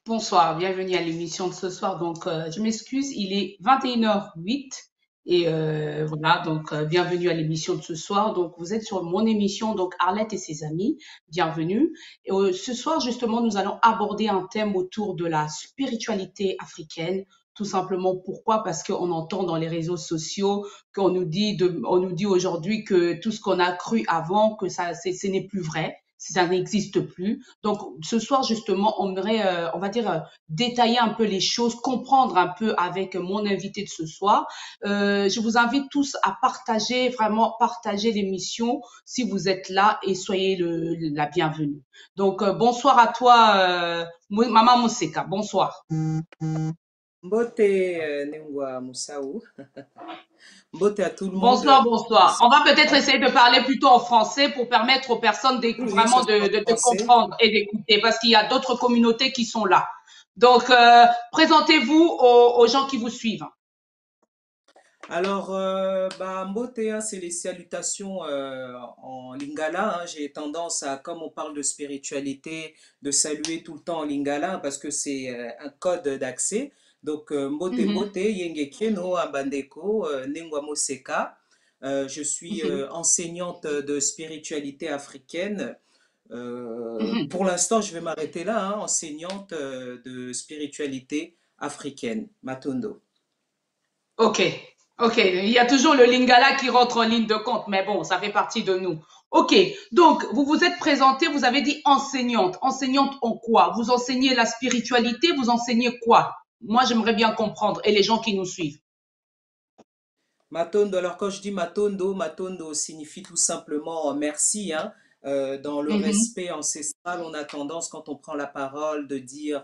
Bonsoir, bienvenue à l'émission de ce soir. Donc, je m'excuse, il est 21h08 et voilà, donc bienvenue à l'émission de ce soir. Donc, vous êtes sur mon émission, donc Arlette et ses amis, bienvenue. Et, ce soir, justement, nous allons aborder un thème autour de la spiritualité africaine. Tout simplement, pourquoi? Parce qu'on entend dans les réseaux sociaux on nous dit aujourd'hui que tout ce qu'on a cru avant, que ça, ce n'est plus vrai, ça n'existe plus. Donc, ce soir, justement, on aimerait, on va dire, détailler un peu les choses, comprendre un peu avec mon invité de ce soir. Je vous invite tous à partager, vraiment partager l'émission si vous êtes là et soyez la bienvenue. Donc, bonsoir à toi, Maman Moseka. Bonsoir. Mbote Nengwa Moussaou, mbote à tout le Bonsoir, monde. bonsoir. On va peut-être essayer de parler plutôt en français pour permettre aux personnes Oui, oui, ce vraiment sera en de te français. comprendre et d'écouter parce qu'il y a d'autres communautés qui sont là. Donc, présentez-vous aux gens qui vous suivent. Alors, mbote, hein, c'est les salutations en lingala. Hein. J'ai tendance à, comme on parle de spiritualité, de saluer tout le temps en lingala parce que c'est un code d'accès. Donc, mbote Mhm, mbote, yenge keno, abandeko, nengwa moseka. Je suis mhm, enseignante de spiritualité africaine. mhm. Pour l'instant, je vais m'arrêter là, hein, enseignante de spiritualité africaine, Matondo. Ok, ok. Il y a toujours le lingala qui rentre en ligne de compte, mais bon, ça fait partie de nous. Ok, donc vous vous êtes présenté, vous avez dit enseignante. Enseignante en quoi? Vous enseignez la spiritualité, vous enseignez quoi? Moi, j'aimerais bien comprendre et les gens qui nous suivent. Matondo, alors quand je dis Matondo, Matondo signifie tout simplement merci, hein. Dans le Mhm, respect ancestral, on a tendance, quand on prend la parole, de dire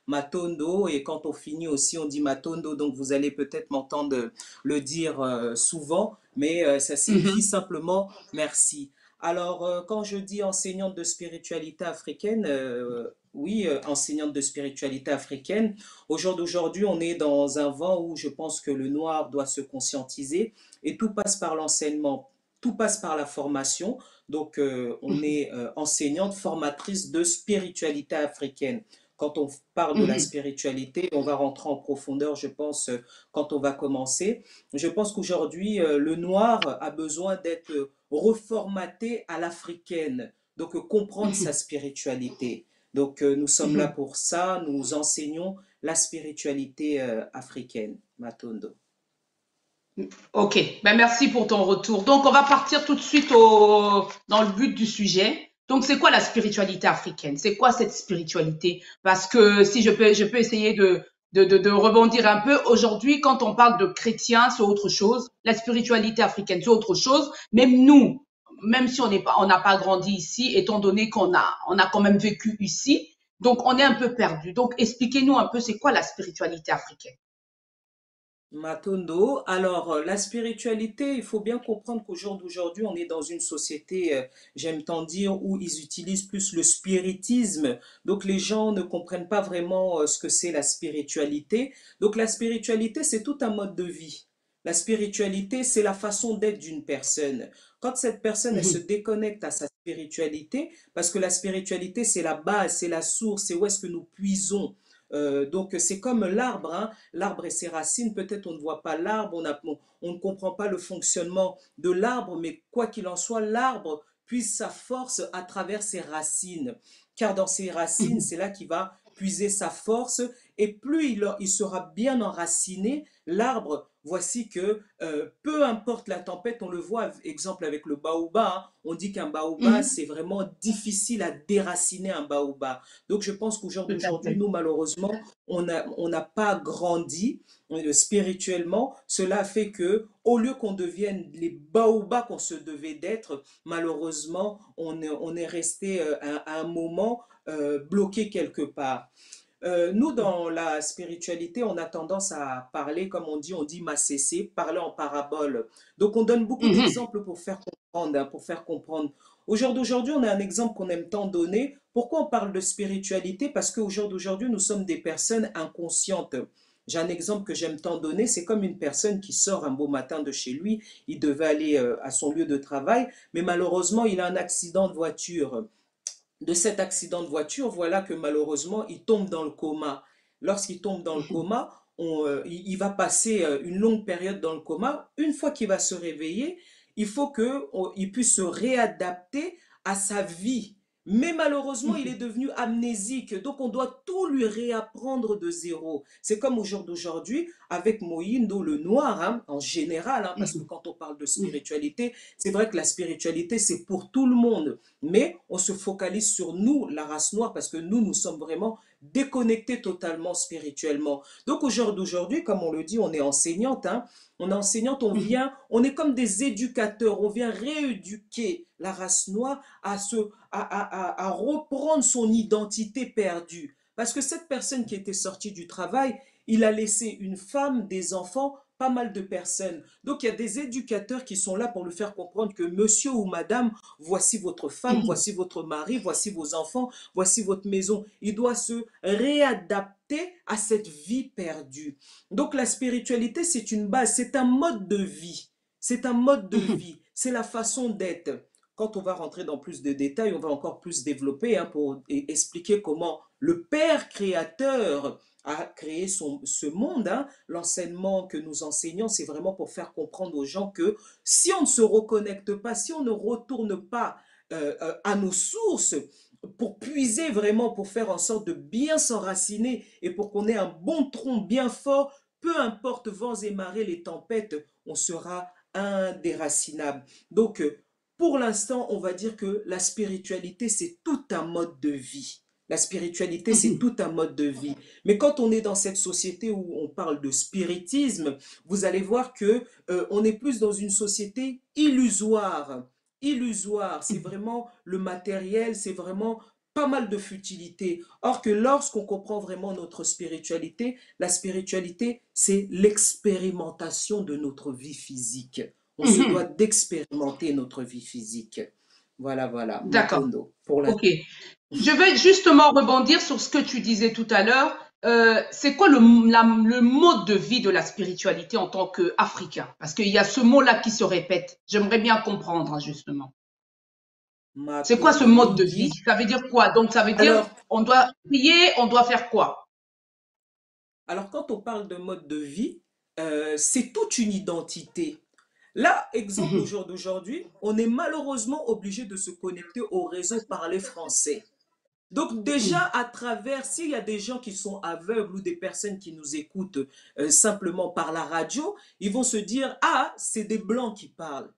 Matondo, et quand on finit aussi, on dit Matondo, donc vous allez peut-être m'entendre le dire souvent, mais ça signifie mhm, simplement merci. Alors, quand je dis enseignante de spiritualité africaine, oui, enseignante de spiritualité africaine, au jour d'aujourd'hui, on est dans un vent où je pense que le noir doit se conscientiser et tout passe par l'enseignement, tout passe par la formation. Donc, on mhm, est enseignante, formatrice de spiritualité africaine. Quand on parle de la mhm, spiritualité, on va rentrer en profondeur, je pense, quand on va commencer. Je pense qu'aujourd'hui, le noir a besoin d'être reformaté à l'africaine, donc comprendre sa mhm, spiritualité. Donc, nous sommes là mhm. pour ça, nous enseignons la spiritualité africaine, Matondo. Ok, ben merci pour ton retour. Donc, on va partir tout de suite dans le but du sujet. Donc, c'est quoi la spiritualité africaine? C'est quoi cette spiritualité? Parce que si je peux essayer de rebondir un peu. Aujourd'hui, quand on parle de chrétiens, c'est autre chose. La spiritualité africaine, c'est autre chose. Même nous, même si on n'a pas grandi ici, étant donné on a quand même vécu ici, donc on est un peu perdu. Donc, expliquez-nous un peu, c'est quoi la spiritualité africaine? Matondo, alors la spiritualité, il faut bien comprendre qu'au jour d'aujourd'hui, on est dans une société, j'aime tant dire, où ils utilisent plus le spiritisme. Donc les gens ne comprennent pas vraiment ce que c'est la spiritualité. Donc la spiritualité, c'est tout un mode de vie. La spiritualité, c'est la façon d'être d'une personne. Quand cette personne, elle se Mhm, déconnecte à sa spiritualité, parce que la spiritualité, c'est la base, c'est la source, c'est où est-ce que nous puisons. Donc c'est comme l'arbre, hein. L'arbre et ses racines, peut-être on ne voit pas l'arbre, on ne comprend pas le fonctionnement de l'arbre, mais quoi qu'il en soit, l'arbre puise sa force à travers ses racines. Car dans ses racines, mhm, c'est là qu'il va puiser sa force, et plus il sera bien enraciné, l'arbre, voici que peu importe la tempête, on le voit, exemple avec le baobab, hein, on dit qu'un baobab, mhm. c'est vraiment difficile à déraciner un baobab. Donc je pense qu'au jour Tout à d'aujourd'hui, fait. nous, malheureusement, on n'a pas grandi spirituellement. Cela fait que, au lieu qu'on devienne les baobabs qu'on se devait d'être, malheureusement, on est resté à un moment bloqué quelque part. Nous, dans la spiritualité, on a tendance à parler, comme on dit macécé, parler en parabole. Donc, on donne beaucoup Mhm, d'exemples pour faire comprendre, hein, pour faire comprendre. Au jour d'aujourd'hui, on a un exemple qu'on aime tant donner. Pourquoi on parle de spiritualité? Parce qu'au jour d'aujourd'hui, nous sommes des personnes inconscientes. J'ai un exemple que j'aime tant donner, c'est comme une personne qui sort un beau matin de chez lui, il devait aller à son lieu de travail, mais malheureusement, il a un accident de voiture. de cet accident de voiture, voilà que malheureusement, il tombe dans le coma. Lorsqu'il tombe dans le coma, il va passer une longue période dans le coma. Une fois qu'il va se réveiller, il faut qu'il puisse se réadapter à sa vie. Mais malheureusement, il est devenu amnésique, donc on doit tout lui réapprendre de zéro. C'est comme au jour d'aujourd'hui avec Mohindo le noir, hein, en général, hein, parce que quand on parle de spiritualité, c'est vrai que la spiritualité, c'est pour tout le monde. Mais on se focalise sur nous, la race noire, parce que nous sommes vraiment déconnectés totalement spirituellement. Donc au jour d'aujourd'hui, comme on le dit, on est enseignante, hein, on est enseignante, on est comme des éducateurs, on vient rééduquer la race noire à reprendre son identité perdue. Parce que cette personne qui était sortie du travail, il a laissé une femme, des enfants, pas mal de personnes. Donc il y a des éducateurs qui sont là pour lui faire comprendre que monsieur ou madame, voici votre femme, voici votre mari, voici vos enfants, voici votre maison. Il doit se réadapter à cette vie perdue. Donc la spiritualité, c'est une base, c'est un mode de vie. C'est un mode de vie, c'est la façon d'être. Quand on va rentrer dans plus de détails, on va encore plus développer, hein, pour expliquer comment le Père créateur a créé ce monde. Hein. L'enseignement que nous enseignons, c'est vraiment pour faire comprendre aux gens que si on ne se reconnecte pas, si on ne retourne pas à nos sources, pour puiser vraiment, pour faire en sorte de bien s'enraciner et pour qu'on ait un bon tronc bien fort, peu importe vents et marées, les tempêtes, on sera indéracinable. Donc, pour l'instant, on va dire que la spiritualité, c'est tout un mode de vie. La spiritualité, c'est tout un mode de vie. Mais quand on est dans cette société où on parle de spiritisme, vous allez voir que on est plus dans une société illusoire. Illusoire, c'est vraiment le matériel, c'est vraiment pas mal de futilité. Or que lorsqu'on comprend vraiment notre spiritualité, la spiritualité, c'est l'expérimentation de notre vie physique. On se doit d'expérimenter notre vie physique. Voilà, voilà, D'accord. Matondo, pour l'instant. Ok. Je vais justement rebondir sur ce que tu disais tout à l'heure. C'est quoi le mode de vie de la spiritualité en tant qu'Africain? Parce qu'il y a ce mot-là qui se répète. J'aimerais bien comprendre, hein, justement. C'est quoi ce Matondo mode de Mingi. vie? Ça veut dire quoi? Donc, ça veut dire, Alors, on doit prier, on doit faire quoi? alors, quand on parle de mode de vie, c'est toute une identité. Là, exemple, au Mhm, jour d'aujourd'hui, on est malheureusement obligé de se connecter au réseau parler français. Donc déjà, mhm, à travers, s'il y a des gens qui sont aveugles ou des personnes qui nous écoutent simplement par la radio, ils vont se dire, ah, c'est des blancs qui parlent.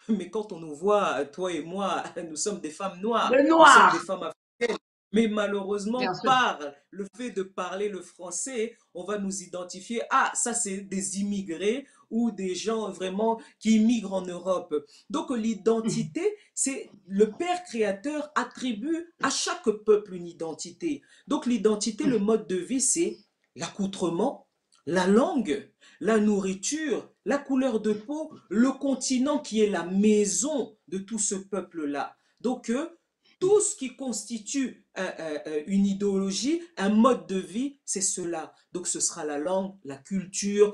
Mais quand on nous voit, toi et moi, nous sommes des femmes noires, le nous sommes des noir, femmes africaines. Mais bien malheureusement, sûr. par le fait de parler le français, on va nous identifier, ah, ça c'est des immigrés ou des gens vraiment qui immigrent en Europe. Donc Mhm, l'identité, c'est le Père créateur attribue à chaque peuple une identité. Donc l'identité, le mode de vie, c'est l'accoutrement, la langue, la nourriture, la couleur de peau, le continent qui est la maison de tout ce peuple-là. Donc, tout ce qui constitue une idéologie, un mode de vie, c'est cela. Donc, ce sera la langue, la culture,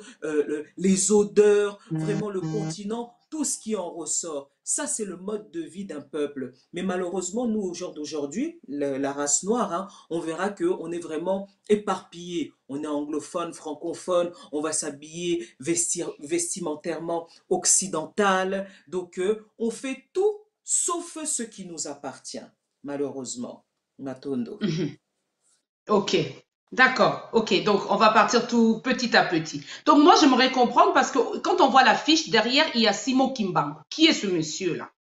les odeurs, vraiment le continent, tout ce qui en ressort. Ça, c'est le mode de vie d'un peuple. Mais malheureusement, nous, au jour d'aujourd'hui, la race noire, hein, on verra qu'on est vraiment éparpillé. On est anglophone, francophone, on va s'habiller vestimentairement occidental. Donc, on fait tout sauf ce qui nous appartient, malheureusement. Matondo. mhm. Ok, d'accord. Ok, donc on va partir tout petit à petit. Donc moi, j'aimerais comprendre parce que quand on voit l'affiche, derrière, il y a Simo Kimbangu. Qui est ce monsieur-là?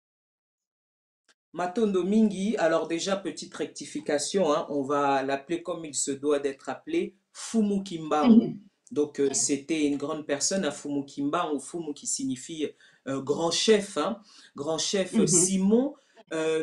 Matondo Mingi, alors déjà, petite rectification, hein, on va l'appeler comme il se doit d'être appelé, Fumu Kimbangu. Mhm, Donc, c'était une grande personne, à Fumu Kimbangu, Fumu qui signifie grand chef, hein, grand chef mhm, Simon.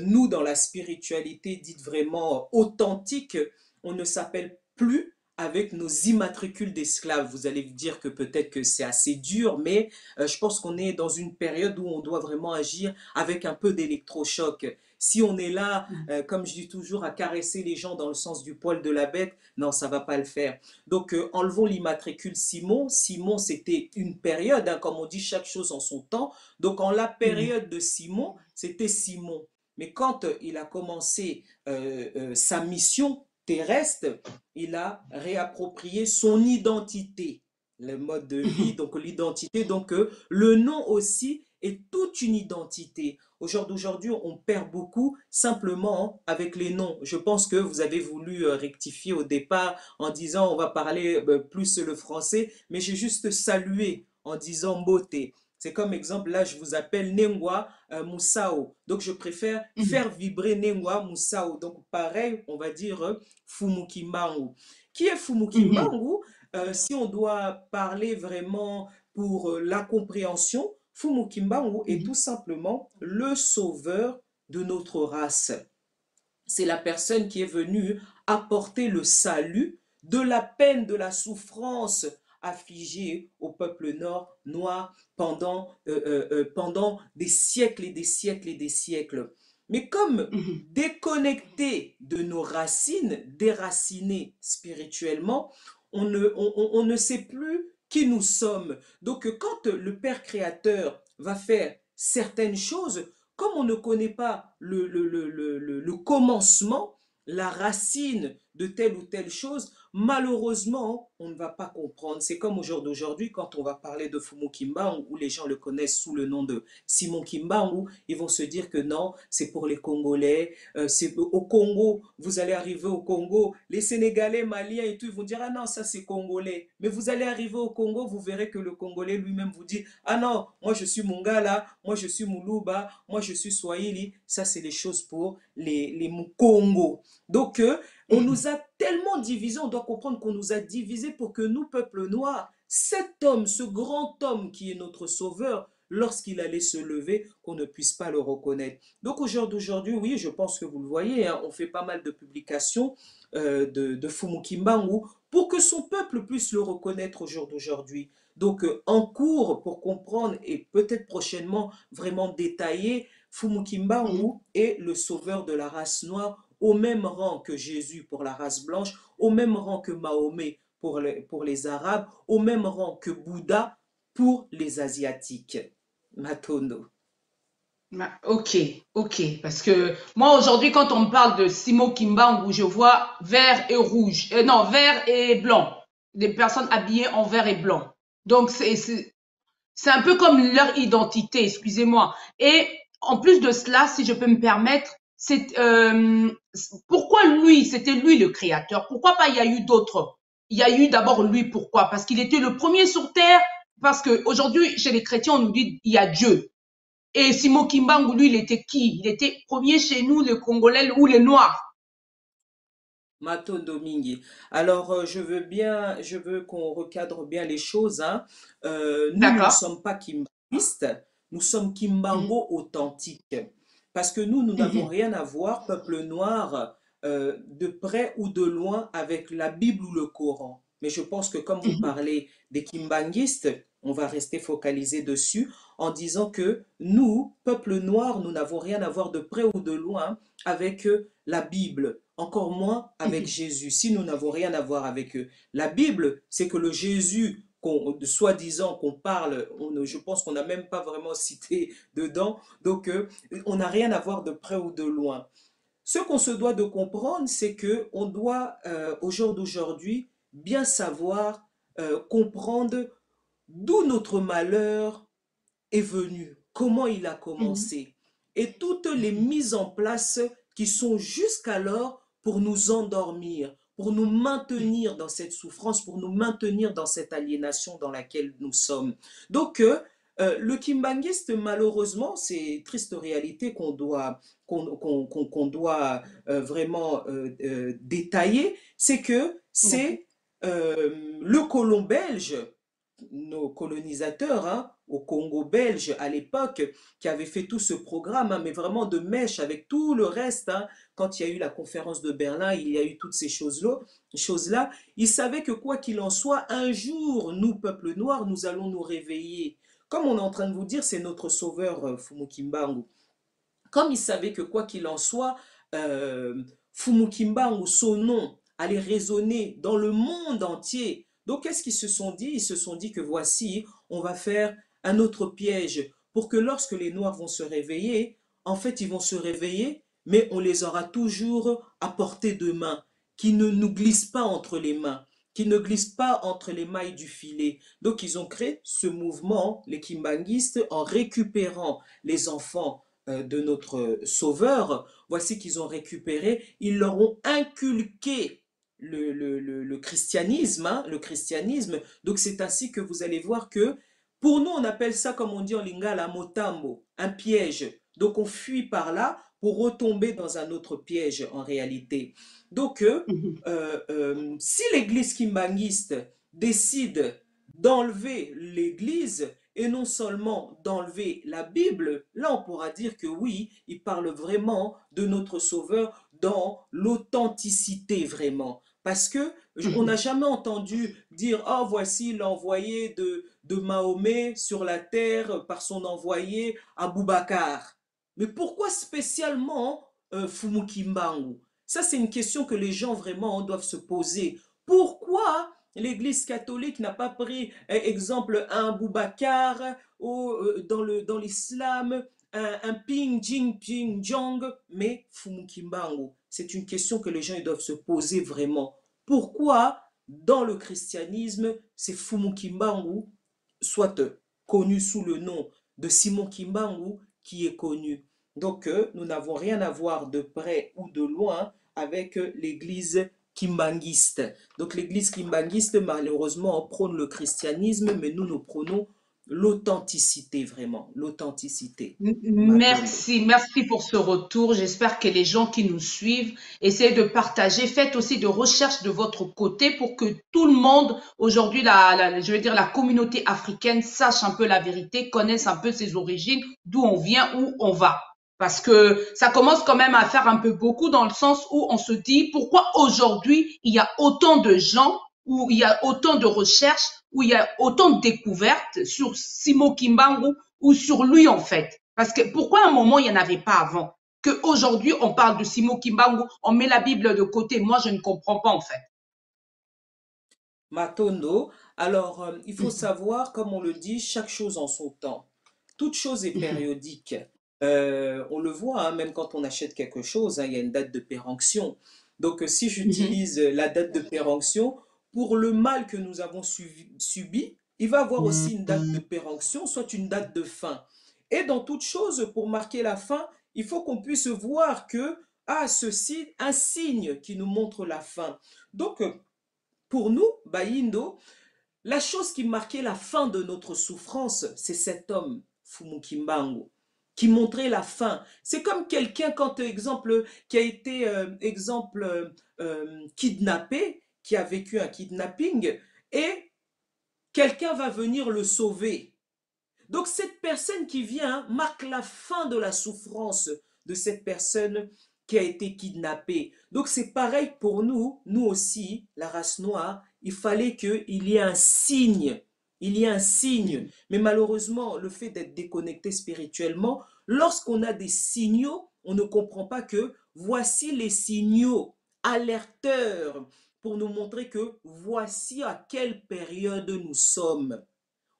Nous, dans la spiritualité dite vraiment authentique, on ne s'appelle plus avec nos immatricules d'esclaves. Vous allez vous dire que peut-être que c'est assez dur, mais je pense qu'on est dans une période où on doit vraiment agir avec un peu d'électrochoc. Si on est là, comme je dis toujours, à caresser les gens dans le sens du poil de la bête, non, ça va pas le faire. Donc, enlevons l'immatricule Simon. Simon, c'était une période, hein, comme on dit, chaque chose en son temps. Donc, en la mhm, période de Simon, c'était Simon. Mais quand il a commencé sa mission terrestre, il a réapproprié son identité, le mode de vie, Mhm. donc l'identité, donc le nom aussi est toute une identité. Aujourd'hui, on perd beaucoup simplement avec les noms. Je pense que vous avez voulu rectifier au départ en disant on va parler plus le français, mais j'ai juste salué en disant beauté. C'est comme exemple, là, je vous appelle Nengwa Moussao. Donc, je préfère Mhm. faire vibrer Nengwa Moussao. Donc, pareil, on va dire Fumukimbangu. Qui est Mhm. Fumukimbangu? Si on doit parler vraiment pour la compréhension, Fumukimbangu est tout Mhm. simplement le sauveur de notre race. C'est la personne qui est venue apporter le salut de la peine, de la souffrance affligée au peuple noir pendant des siècles et des siècles et des siècles. Mais comme Mhm. déconnecté de nos racines, déracinés spirituellement, on ne sait plus qui nous sommes. Donc quand le Père Créateur va faire certaines choses, comme on ne connaît pas le commencement, la racine de telle ou telle chose, malheureusement, on ne va pas comprendre. C'est comme au jour d'aujourd'hui, quand on va parler de Fumu Kimbangu, où les gens le connaissent sous le nom de Simon Kimbangu, ils vont se dire que non, c'est pour les Congolais, c'est au Congo, vous allez arriver au Congo, les Sénégalais, Maliens et tout, ils vont dire, ah non, ça c'est Congolais. Mais vous allez arriver au Congo, vous verrez que le Congolais lui-même vous dit, ah non, moi je suis Mongala, moi je suis Muluba, moi je suis Swahili. Ça c'est les choses pour les Mukongo. Donc, on Mhm. nous a tellement divisés, on doit comprendre qu'on nous a divisés pour que nous, peuple noir, cet homme, ce grand homme qui est notre sauveur, lorsqu'il allait se lever, qu'on ne puisse pas le reconnaître. Donc au jour d'aujourd'hui, oui, je pense que vous le voyez, hein, on fait pas mal de publications de Fumu Kimbangu pour que son peuple puisse le reconnaître au jour d'aujourd'hui. Donc en cours, pour comprendre et peut-être prochainement vraiment détailler, Fumu Mhm. Kimbangu est le sauveur de la race noire au même rang que Jésus pour la race blanche, au même rang que Mahomet pour les Arabes, au même rang que Bouddha pour les Asiatiques. Matondo. Ok, ok. Parce que moi, aujourd'hui, quand on me parle de Simo Kimbangu, je vois vert et rouge. Non, vert et blanc. Des personnes habillées en vert et blanc. Donc, c'est un peu comme leur identité, excusez-moi. Et en plus de cela, si je peux me permettre, pourquoi lui, c'était lui le créateur? Pourquoi pas il y a eu d'autres? Il y a eu d'abord lui, pourquoi? Parce qu'il était le premier sur terre. Parce que aujourd'hui, chez les chrétiens, on nous dit il y a Dieu. Et Simo Kimbangu, lui, il était qui? Il était premier chez nous, les Congolais ou les Noirs. Matondo Mingi. Alors, je veux qu'on recadre bien les choses, hein. Nous ne D'accord? sommes pas kimbanguistes, nous sommes Mhm, kimbango authentiques. Parce que nous n'avons mhm, rien à voir, peuple noir, de près ou de loin, avec la Bible ou le Coran. Mais je pense que comme vous mhm, parlez des kimbanguistes, on va rester focalisé dessus en disant que nous, peuple noir, nous n'avons rien à voir de près ou de loin avec la Bible, encore moins avec mhm, Jésus. Si nous n'avons rien à voir avec eux, la Bible, c'est que le Jésus soi-disant qu'on parle, je pense qu'on n'a même pas vraiment cité dedans, donc on n'a rien à voir de près ou de loin. Ce qu'on se doit de comprendre, c'est que on doit au jour d'aujourd'hui bien savoir comprendre d'où notre malheur est venu, comment il a mhm, commencé, et toutes les mises en place qui sont jusqu'alors pour nous endormir, pour nous maintenir dans cette souffrance, pour nous maintenir dans cette aliénation dans laquelle nous sommes. Donc, le kimbanguiste, malheureusement, c'est une triste réalité qu'on doit vraiment détailler, c'est que d'accord. c'est le colon belge, nos colonisateurs, hein, au Congo belge à l'époque, qui avaient fait tout ce programme, hein, mais vraiment de mèche avec tout le reste. Hein. Quand il y a eu la conférence de Berlin, il y a eu toutes ces choses-là. Ils savaient que quoi qu'il en soit, un jour, nous, peuple noir, nous allons nous réveiller. Comme on est en train de vous dire, c'est notre sauveur, Fumu Kimbangu. Comme ils savaient que quoi qu'il en soit, Fumu Kimbangu, son nom, allait résonner dans le monde entier. Donc, qu'est-ce qu'ils se sont dit? Ils se sont dit que voici, on va faire un autre piège pour que lorsque les Noirs vont se réveiller, en fait, ils vont se réveiller, mais on les aura toujours à portée de main, qui ne nous glissent pas entre les mains, qui ne glissent pas entre les mailles du filet. Donc, ils ont créé ce mouvement, les Kimbanguistes, en récupérant les enfants de notre Sauveur. Voici qu'ils ont récupéré, ils leur ont inculqué le christianisme, hein, le christianisme. Donc c'est ainsi que vous allez voir que pour nous, on appelle ça, comme on dit en lingala, motambo, un piège. Donc on fuit par là pour retomber dans un autre piège en réalité. Donc Mhm. si l'église kimbanguiste décide d'enlever l'église et non seulement d'enlever la Bible, là on pourra dire que oui, il parle vraiment de notre Sauveur dans l'authenticité vraiment. Parce que on n'a Mhm. jamais entendu dire, oh voici l'envoyé de Mahomet sur la terre par son envoyé Aboubacar. Mais pourquoi spécialement Fumukimbangu? Ça, c'est une question que les gens vraiment doivent se poser. Pourquoi l'Église catholique n'a pas pris exemple un Boubacar ou dans l'islam un Ping Jing Ping Jong, mais Fumukimbangu? C'est une question que les gens ils doivent se poser vraiment. Pourquoi dans le christianisme c'est Fumukimbangu, soit connu sous le nom de Simon Kimbangu, qui est connu? Donc nous n'avons rien à voir de près ou de loin avec l'église kimbanguiste. Donc l'église kimbanguiste, malheureusement, prône le christianisme, mais nous prônons l'authenticité, vraiment, l'authenticité. Matondo. Merci, merci pour ce retour. J'espère que les gens qui nous suivent essaient de partager. Faites aussi de recherches de votre côté pour que tout le monde, aujourd'hui, je veux dire, la communauté africaine sache un peu la vérité, connaisse un peu ses origines, d'où on vient, où on va. Parce que ça commence quand même à faire un peu beaucoup dans le sens où on se dit pourquoi aujourd'hui il y a autant de gens, où il y a autant de recherches, où il y a autant de découvertes sur Simo Kimbangu ou sur lui en fait. Parce que pourquoi à un moment il n'y en avait pas avant? Qu'aujourd'hui on parle de Simo Kimbangu, on met la Bible de côté. Moi je ne comprends pas en fait. Matondo. Alors, il faut savoir, comme on le dit, chaque chose en son temps. Toute chose est périodique. On le voit, hein, même quand on achète quelque chose, hein, il y a une date de péremption. Donc, si j'utilise la date de péremption, pour le mal que nous avons subi, il va avoir aussi une date de péremption, soit une date de fin. Et dans toute chose, pour marquer la fin, il faut qu'on puisse voir que, ah, ceci, un signe qui nous montre la fin. Donc, pour nous, Bayindo, la chose qui marquait la fin de notre souffrance, c'est cet homme, Fumukimbangu, qui montrait la fin. C'est comme quelqu'un, quand, exemple, qui a été, kidnappé, qui a vécu un kidnapping, et quelqu'un va venir le sauver. Donc cette personne qui vient marque la fin de la souffrance de cette personne qui a été kidnappée. Donc c'est pareil pour nous, nous aussi, la race noire, il fallait qu'il y ait un signe. Il y a un signe. Mais malheureusement, le fait d'être déconnecté spirituellement, lorsqu'on a des signaux, on ne comprend pas que voici les signaux alerteurs pour nous montrer que voici à quelle période nous sommes.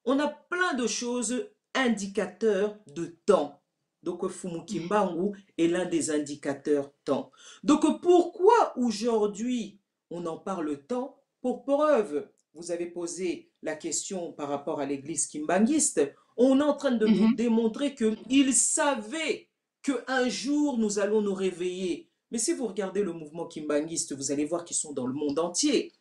On a plein de choses indicateurs de temps. Donc Fumukimbangu est l'un des indicateurs temps. Donc pourquoi aujourd'hui on en parle tant? Pour preuve, vous avez posé la question par rapport à l'église kimbanguiste. On est en train de vous démontrer qu'ils savaient qu'un jour nous allons nous réveiller. Mais si vous regardez le mouvement kimbanguiste, vous allez voir qu'ils sont dans le monde entier.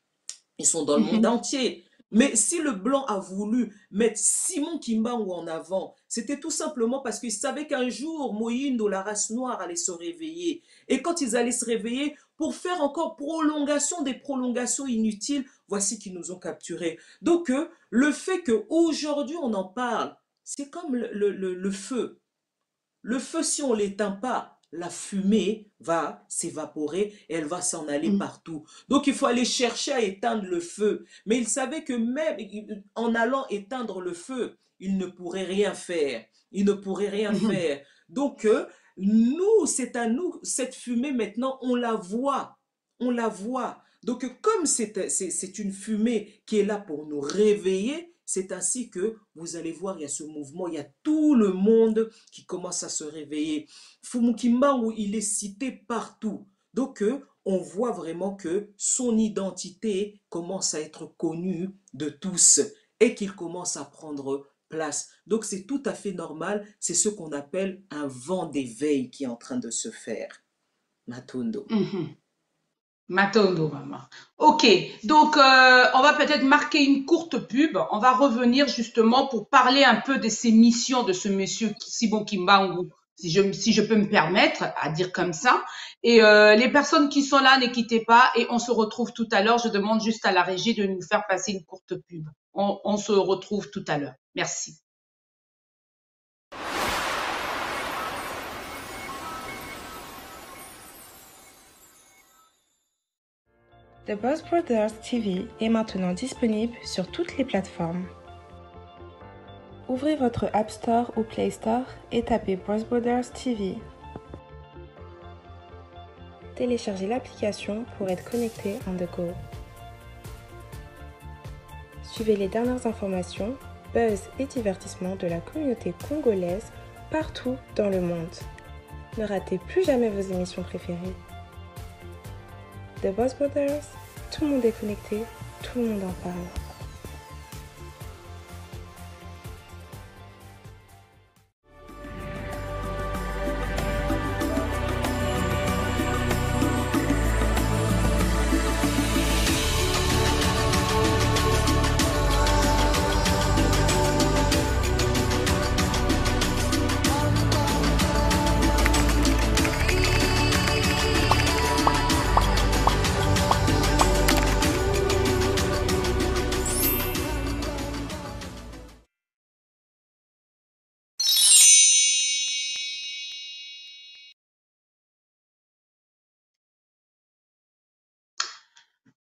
Ils sont dans le monde entier. Mais si le blanc a voulu mettre Simon Kimbangu en avant, c'était tout simplement parce qu'ils savaient qu'un jour, Mohindo, la race noire, allait se réveiller. Et quand ils allaient se réveiller, pour faire encore prolongation des prolongations inutiles, voici qu'ils nous ont capturés. Donc, le fait qu'aujourd'hui on en parle, c'est comme le feu. Le feu, si on ne l'éteint pas, la fumée va s'évaporer et elle va s'en aller partout. Donc il faut aller chercher à éteindre le feu. Mais il savait que même en allant éteindre le feu, il ne pourrait rien faire. Il ne pourrait rien faire. Donc nous, c'est à nous, cette fumée maintenant, on la voit. On la voit. Donc comme c'est une fumée qui est là pour nous réveiller, c'est ainsi que vous allez voir, il y a ce mouvement, il y a tout le monde qui commence à se réveiller. Fumukimbangu, il est cité partout. Donc, on voit vraiment que son identité commence à être connue de tous et qu'il commence à prendre place. Donc, c'est tout à fait normal. C'est ce qu'on appelle un vent d'éveil qui est en train de se faire. Matondo. Mhm. Matondo, maman. Ok, donc on va peut-être marquer une courte pub. On va revenir justement pour parler un peu de ces missions de ce monsieur Simon Kimbangu, si je peux me permettre à dire comme ça. Et les personnes qui sont là, ne quittez pas et on se retrouve tout à l'heure. Je demande juste à la régie de nous faire passer une courte pub. On se retrouve tout à l'heure. Merci. The Boss Brothers TV est maintenant disponible sur toutes les plateformes. Ouvrez votre App Store ou Play Store et tapez Boss Brothers TV. Téléchargez l'application pour être connecté on the go. Suivez les dernières informations, buzz et divertissements de la communauté congolaise partout dans le monde. Ne ratez plus jamais vos émissions préférées. The Boss Brothers, tout le monde est connecté, tout le monde en parle.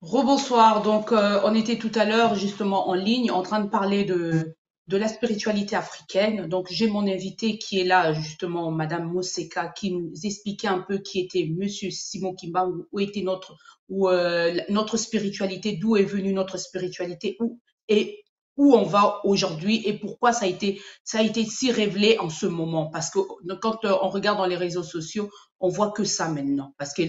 Rebonsoir. Donc, on était tout à l'heure justement en ligne en train de parler de la spiritualité africaine. Donc, j'ai mon invité qui est là justement, Madame Moseka, qui nous expliquait un peu qui était Monsieur Simon Kimbangu, où était notre spiritualité, d'où est venue notre spiritualité, et où on va aujourd'hui et pourquoi ça a été si révélé en ce moment. Parce que quand on regarde dans les réseaux sociaux, on voit que ça maintenant. Parce que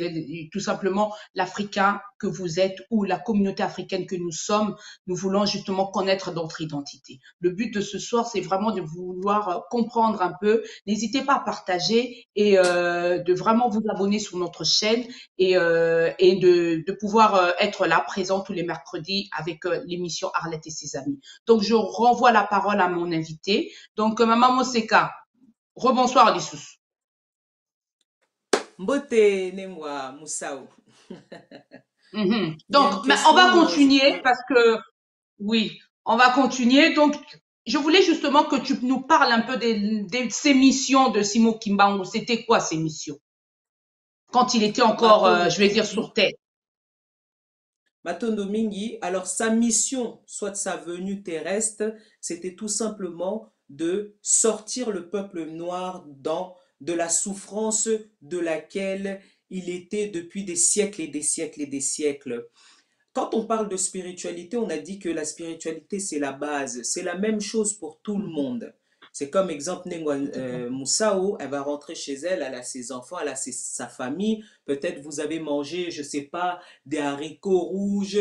tout simplement, l'Africain que vous êtes ou la communauté africaine que nous sommes, nous voulons justement connaître notre identité. Le but de ce soir, c'est vraiment de vouloir comprendre un peu. N'hésitez pas à partager et de vraiment vous abonner sur notre chaîne et de pouvoir être là, présent tous les mercredis avec l'émission Arlette et ses amis. Donc, je renvoie la parole à mon invité. Donc, Maman Moseka, rebonsoir, Lissous. Mbote Nemwa Moussao. Il y a une Donc, mais on va question. continuer parce que, oui, on va continuer. Donc, je voulais justement que tu nous parles un peu de ces missions de Simo Kimbangu. C'était quoi ces missions? Quand il était encore, Matondo je vais dire, Mingi. sur Terre. Matondo Mingi, alors sa mission, soit sa venue terrestre, c'était tout simplement de sortir le peuple noir de la souffrance de laquelle il était depuis des siècles et des siècles et des siècles. Quand on parle de spiritualité, on a dit que la spiritualité, c'est la base. C'est la même chose pour tout le Mhm. monde. C'est comme exemple Nengwa Tout à fait. Moussao, elle va rentrer chez elle, elle a ses enfants, elle a sa famille. Peut-être vous avez mangé, je sais pas, des haricots rouges.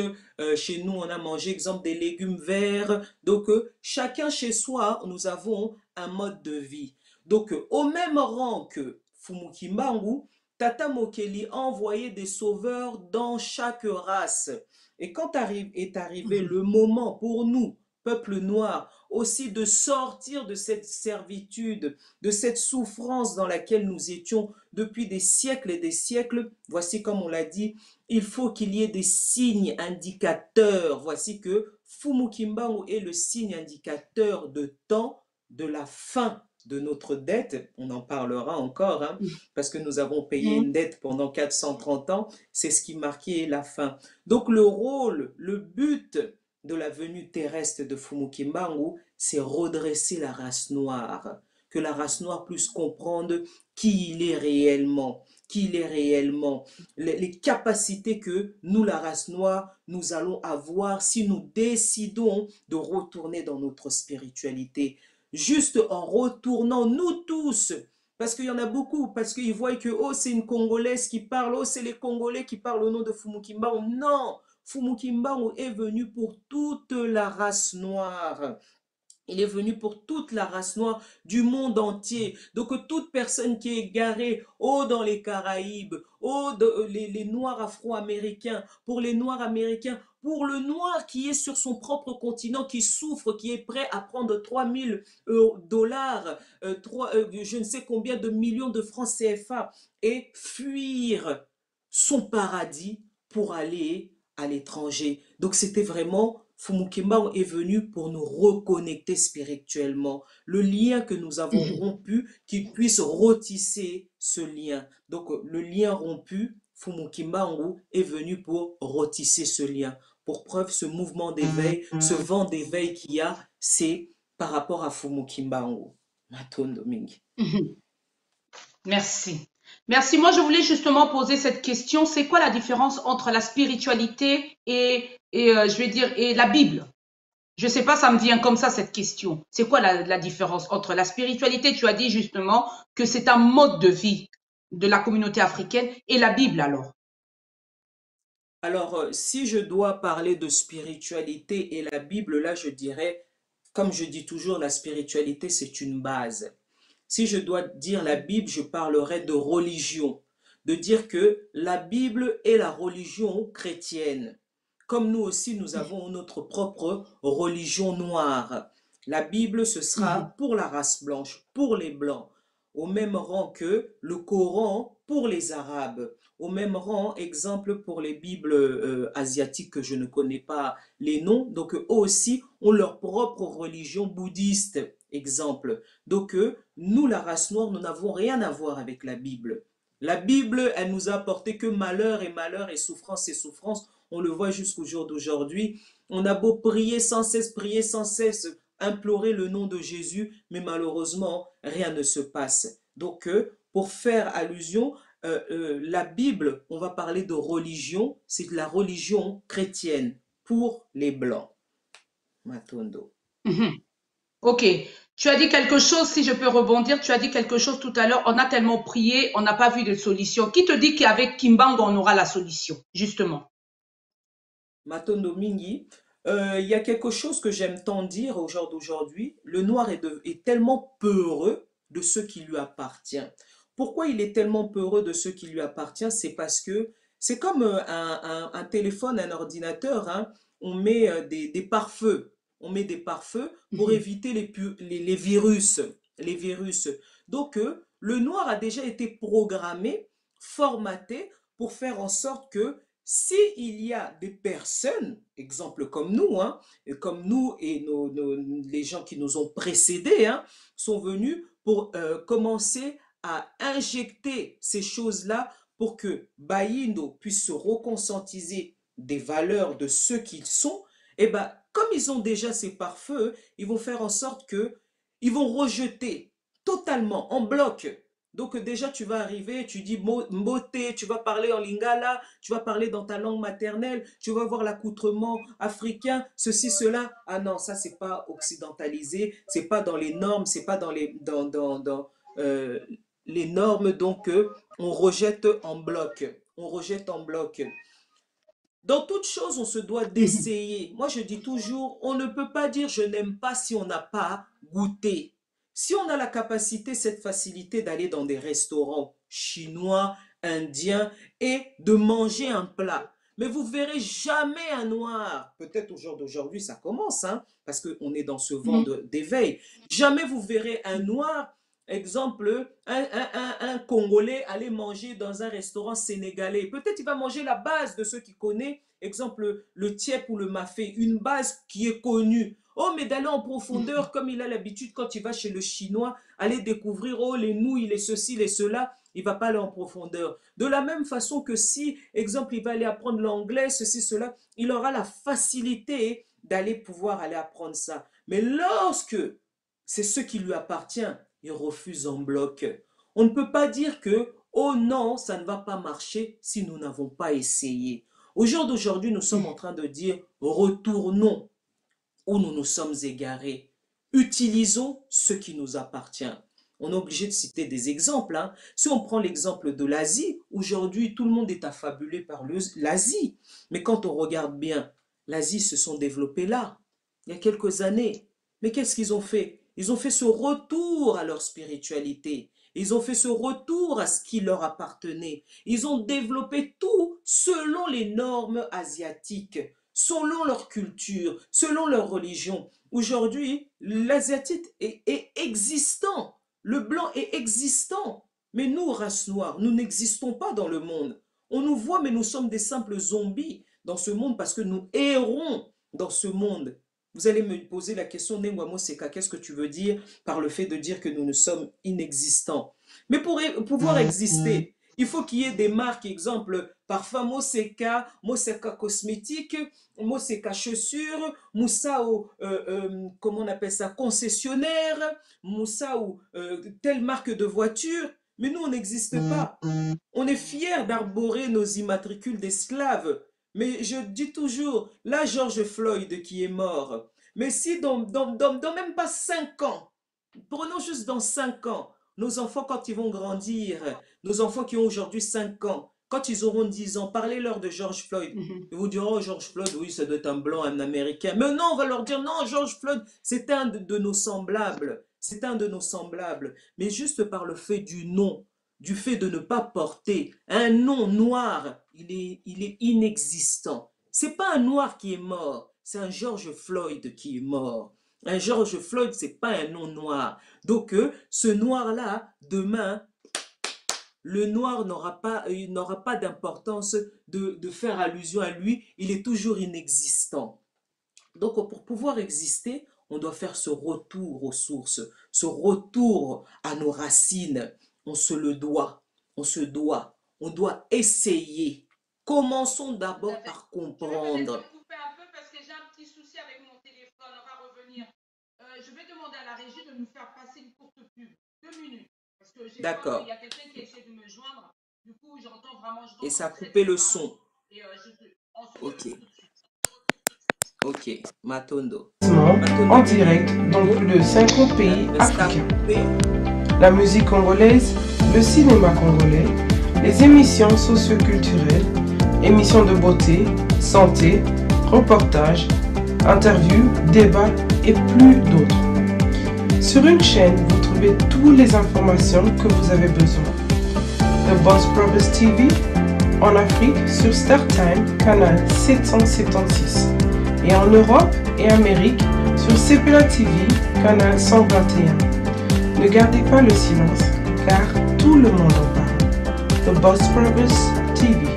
Chez nous, on a mangé, exemple, des légumes verts. Donc, chacun chez soi, nous avons un mode de vie. Donc, au même rang que Fumukimbangu, Tata Mokeli a envoyé des sauveurs dans chaque race. Et quand est arrivé Mhm. le moment pour nous, peuple noir, aussi de sortir de cette servitude, de cette souffrance dans laquelle nous étions depuis des siècles et des siècles, voici comme on l'a dit, il faut qu'il y ait des signes indicateurs. Voici que Fumukimbangu est le signe indicateur de temps de la fin de notre dette. On en parlera encore, hein, parce que nous avons payé Mhm. une dette pendant 430 ans. C'est ce qui marquait la fin. Donc le rôle, le but de la venue terrestre de Fumukimbangu, c'est redresser la race noire, que la race noire puisse comprendre qui il est réellement, qui il est réellement, les capacités que nous, la race noire, nous allons avoir si nous décidons de retourner dans notre spiritualité. Juste en retournant, nous tous, parce qu'il y en a beaucoup, parce qu'ils voient que oh, c'est une Congolaise qui parle, oh, c'est les Congolais qui parlent au nom de Fumu Kimbangu. Non, Fumu Kimbangu est venu pour toute la race noire. Il est venu pour toute la race noire du monde entier. Donc toute personne qui est garée, oh dans les Caraïbes, oh les Noirs afro-américains, pour les Noirs américains, pour le Noir qui est sur son propre continent, qui souffre, qui est prêt à prendre 3000 dollars, je ne sais combien de millions de francs CFA, et fuir son paradis pour aller à l'étranger. Donc c'était vraiment Fumu Kimbangu est venu pour nous reconnecter spirituellement. Le lien que nous avons rompu, qu'il puisse retisser ce lien. Donc le lien rompu, Fumu Kimbangu est venu pour retisser ce lien. Pour preuve, ce mouvement d'éveil, ce vent d'éveil qu'il y a, c'est par rapport à Fumu Kimbangu. Matondo Mingi. Merci. Merci. Moi, je voulais justement poser cette question. C'est quoi la différence entre la spiritualité et je vais dire, et la Bible? Je sais pas, ça me vient comme ça, cette question. C'est quoi la différence entre la spiritualité? Tu as dit justement que c'est un mode de vie de la communauté africaine et la Bible alors. Alors, si je dois parler de spiritualité et la Bible, là, je dirais, comme je dis toujours, la spiritualité, c'est une base. Si je dois dire la Bible, je parlerai de religion, de dire que la Bible est la religion chrétienne. Comme nous aussi, nous avons notre propre religion noire. La Bible, ce sera pour la race blanche, pour les blancs, au même rang que le Coran pour les Arabes, au même rang, exemple pour les Bibles asiatiques que je ne connais pas les noms, donc eux aussi ont leur propre religion bouddhiste, exemple. Donc nous, la race noire, nous n'avons rien à voir avec la Bible. La Bible, elle nous a apporté que malheur et souffrance et souffrance. On le voit jusqu'au jour d'aujourd'hui. On a beau prier sans cesse, implorer le nom de Jésus, mais malheureusement, rien ne se passe. Donc, pour faire allusion, la Bible, on va parler de religion, c'est la religion chrétienne pour les Blancs. Matondo. Ok. Tu as dit quelque chose, si je peux rebondir, tu as dit quelque chose tout à l'heure, on a tellement prié, on n'a pas vu de solution. Qui te dit qu'avec Kimbangu, on aura la solution, justement? Matondo Mingi, il y a quelque chose que j'aime tant dire au jour d'aujourd'hui. Le noir est tellement peureux de ce qui lui appartient. Pourquoi il est tellement peureux de ce qui lui appartient? C'est parce que c'est comme un téléphone, un ordinateur, hein. On met des pare-feux. On met des pare-feux pour éviter les virus. Les virus. Donc, le noir a déjà été programmé, formaté pour faire en sorte que si il y a des personnes, exemple comme nous, hein, et les gens qui nous ont précédés, hein, sont venus pour commencer à injecter ces choses-là pour que Bayindo puisse se reconscientiser des valeurs de ceux qu'ils sont, et ben, comme ils ont déjà ces pare-feux, ils vont faire en sorte que ils vont rejeter totalement, en bloc. Donc déjà, tu vas arriver, tu dis mbote, tu vas parler en lingala, tu vas parler dans ta langue maternelle, tu vas voir l'accoutrement africain, ceci, cela. Ah non, ça, c'est pas occidentalisé, c'est pas dans les normes, c'est pas dans les normes, donc on rejette en bloc. On rejette en bloc. Dans toute chose, on se doit d'essayer. Moi, je dis toujours, on ne peut pas dire je n'aime pas si on n'a pas goûté. Si on a la capacité, cette facilité d'aller dans des restaurants chinois, indiens et de manger un plat, mais vous verrez jamais un noir. Peut-être au jour d'aujourd'hui, ça commence, hein, parce qu'on est dans ce vent d'éveil. Jamais vous verrez un noir. Exemple, un Congolais aller manger dans un restaurant sénégalais. Peut-être il va manger la base de ceux qui connaissent. Exemple, le tiep ou le mafé, une base qui est connue. Oh, mais d'aller en profondeur, comme il a l'habitude quand il va chez le Chinois, aller découvrir, oh, les nouilles, les ceci, les cela, il ne va pas aller en profondeur. De la même façon que si, exemple, il va aller apprendre l'anglais, ceci, cela, il aura la facilité d'aller pouvoir aller apprendre ça. Mais lorsque c'est ce qui lui appartient, ils refusent en bloc. On ne peut pas dire que, oh non, ça ne va pas marcher si nous n'avons pas essayé. Au jour d'aujourd'hui, nous sommes en train de dire, retournons où nous nous sommes égarés. Utilisons ce qui nous appartient. On est obligé de citer des exemples. Hein. Si on prend l'exemple de l'Asie, aujourd'hui, tout le monde est affabulé par l'Asie. Mais quand on regarde bien, l'Asie se sont développés là, il y a quelques années. Mais qu'est-ce qu'ils ont fait? Ils ont fait ce retour à leur spiritualité. Ils ont fait ce retour à ce qui leur appartenait. Ils ont développé tout selon les normes asiatiques, selon leur culture, selon leur religion. Aujourd'hui, l'asiatique est existant. Le blanc est existant. Mais nous, race noire, nous n'existons pas dans le monde. On nous voit, mais nous sommes des simples zombies dans ce monde parce que nous errons dans ce monde. Vous allez me poser la question, Nengwa Moseka, qu'est-ce que tu veux dire par le fait de dire que nous ne sommes inexistants? Mais pour pouvoir exister, il faut qu'il y ait des marques, exemple, parfum Moseka, Moseka cosmétique, Moseka chaussures, Moussa ou, comment on appelle ça, concessionnaire, Moussa ou telle marque de voiture. Mais nous, on n'existe pas. On est fiers d'arborer nos immatricules d'esclaves. Mais je dis toujours, là, George Floyd qui est mort. Mais si dans même pas 5 ans, prenons juste dans 5 ans, nos enfants, quand ils vont grandir, nos enfants qui ont aujourd'hui 5 ans, quand ils auront 10 ans, parlez-leur de George Floyd. Ils vous diront, oh, George Floyd, oui, ça doit être un blanc, un américain. Mais non, on va leur dire, non, George Floyd, c'est un de nos semblables. C'est un de nos semblables. Mais juste par le fait du nom, du fait de ne pas porter un nom noir, il est inexistant. C'est pas un noir qui est mort, c'est un George Floyd qui est mort. Un George Floyd, c'est pas un nom noir. Donc, ce noir-là, demain, le noir n'aura pas d'importance de faire allusion à lui. Il est toujours inexistant. Donc, pour pouvoir exister, on doit faire ce retour aux sources, ce retour à nos racines. On se le doit, on doit essayer. Commençons d'abord par comprendre. Je vais peut-être couper un peu parce que j'ai un petit souci avec mon téléphone, on va revenir. Je vais demander à la régie de nous faire passer une courte pub, 2 minutes. Parce que j'ai peur qu'il y a quelqu'un qui essaie de me joindre. Du coup, j'entends vraiment... Et ça a coupé le son. Ok. Ok, Matondo. En direct dans plus de 50 pays africains. La musique congolaise, le cinéma congolais, les émissions socio-culturelles, émissions de beauté, santé, reportages, interviews, débats et plus d'autres. Sur une chaîne, vous trouvez toutes les informations que vous avez besoin. The Boss Brothers TV, en Afrique sur StarTime, canal 776. Et en Europe et Amérique sur CPLA TV, canal 121. Ne gardez pas le silence, car tout le monde en parle. The Boss Brothers TV.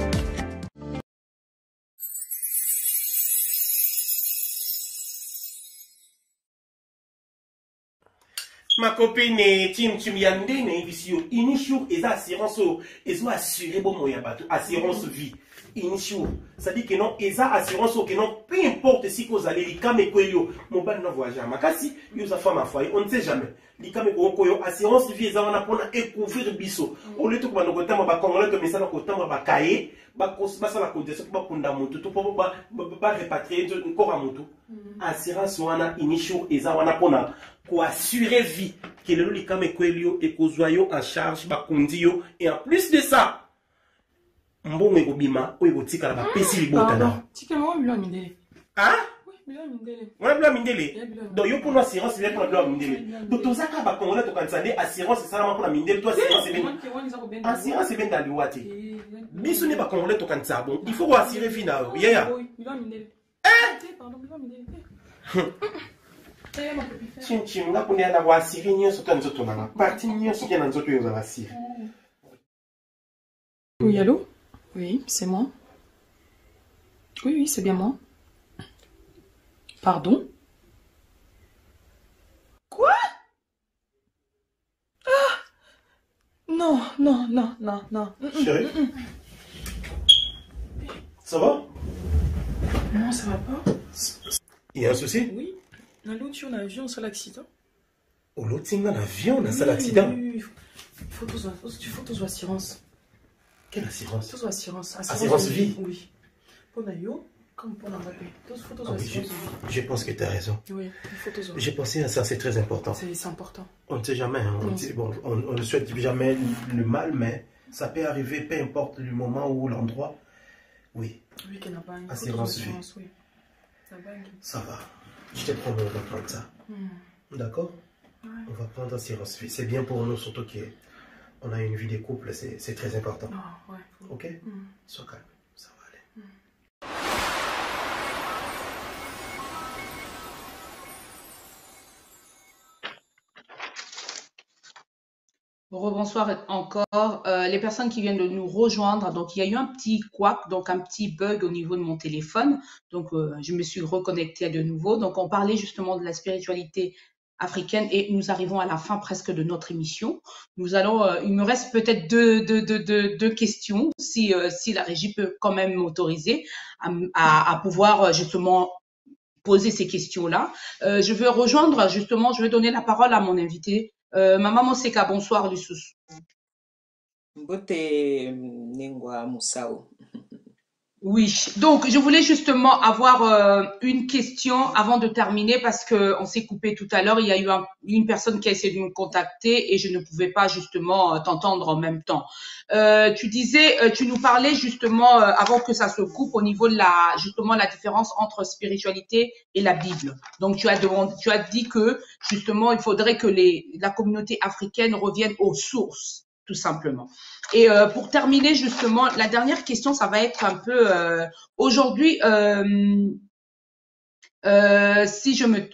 Ma copine Tim Yandene visio initial et assurance et assuré bon moyen bateau assurance vie initial ça dit que non et assurance que non peu importe si vous allez likame koyo mon ban na voyage makasi yo za femme foyer on ne sait jamais likame koyo assurance vie za wana pona couvrir biso au lieu to ko banokota ba congolais to misala ko tamba ba kaye ba sala ko deso ba kunda mutu to ba répatrier encore à mutu assurance wana initial et za wana pona pour assurer vie que le likame kwelio et kozoyo en charge ba kundio et en plus de ça mbongo ekobima oyo kotika la ba pesi libota na tika mo bilo mindele ah oui bilo mindele on a bilo mindele donc yo pour assurance bien pour bilo mindele donc tozaka ba congolais to kansande assurance ça pour la mindele toi assurance bien dans liwati biso ne ba congolais to kansa bon il faut assurer vie na yo ya bilo mindele pardon bilo mindele Chin, là, on est à la voix syrienne, surtout en zone là. Parti ni ce qui est dans zone où on va Syrie. Oui, allô? Oui, c'est moi. Oui, c'est bien moi. Pardon? Quoi? Ah! Non. Chérie? Ça va? Non, ça va pas. Il y a un souci? Oui. L'autre jour, on a vu un seul accident. Olotinga l'avion, on a ça l'accident. Oui. Il faut tous assurance. Quelle assurance? Tous assurance. Assurance vie? Oui. Pour Nayo, comme pour la Mbappé. Tous assurance vie. Je pense que tu as raison. Oui, il faut tous. J'ai pensé à ça, c'est très important. C'est important. On ne sait jamais. Hein, on ne souhaite jamais le mal, mais ça peut arriver, peu importe le moment ou l'endroit. Oui. Oui, qu'il n'y a pas une assurance vie. Oui. Ça va. Je te promets, on va prendre ça. D'accord? Ouais. On va prendre assurance vie. C'est bien pour nous, surtout qu'on a une vie de couple, c'est très important. Ah, ouais. Ok? Sois calme, ça va aller. Rebonsoir encore. Les personnes qui viennent de nous rejoindre, donc il y a eu un petit couac, donc un petit bug au niveau de mon téléphone. Donc je me suis reconnectée de nouveau. Donc on parlait justement de la spiritualité africaine et nous arrivons à la fin presque de notre émission. Nous allons, il me reste peut-être deux questions si la régie peut quand même m'autoriser à pouvoir justement poser ces questions-là. Je vais rejoindre justement, je vais donner la parole à mon invité. Maman Moseka, bonsoir Lusus. Mbote Nengwa Moussao. Oui, donc je voulais justement avoir une question avant de terminer parce que on s'est coupé tout à l'heure. Il y a eu une personne qui a essayé de me contacter et je ne pouvais pas justement t'entendre en même temps. Tu nous parlais justement avant que ça se coupe au niveau de justement la différence entre spiritualité et la Bible. Donc tu as dit que justement il faudrait que la communauté africaine revienne aux sources, tout simplement. Et pour terminer justement, la dernière question, ça va être un peu aujourd'hui.